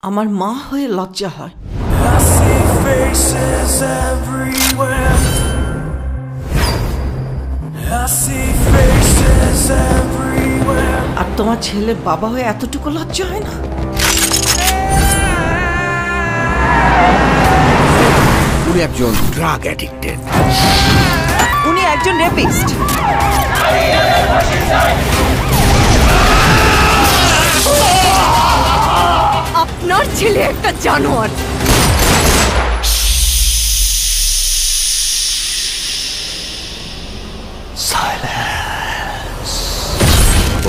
আমার মা হয়ে লজ্জা হয়। I see faces everywhere. I see faces everywhere. আর তোমার ছেলের বাবা হয়ে এতটুকু লজ্জা হয় না? উনি একজন ড্রাগ অ্যাডিক্টেড। উনি একজন রেপিস্ট। আপনার ছেলে একটা জানোয়ার।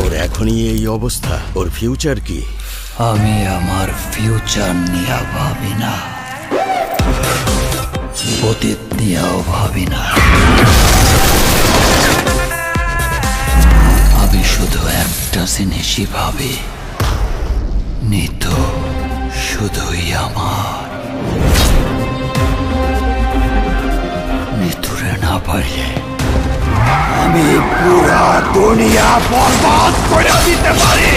ওর এখনই এই অবস্থা, ওর ফিউচার কি? আমি আমার ফিউচার নিয়ে ভাবি না, অতীত নিয়েও ভাবি না। আমি শুধু একটা জিনিসই ভাবি, নিতু শুধুই আমার। নিতুরে না পারলে আমি পুরা দুনিয়া বরবাদ করে দিতে পারি।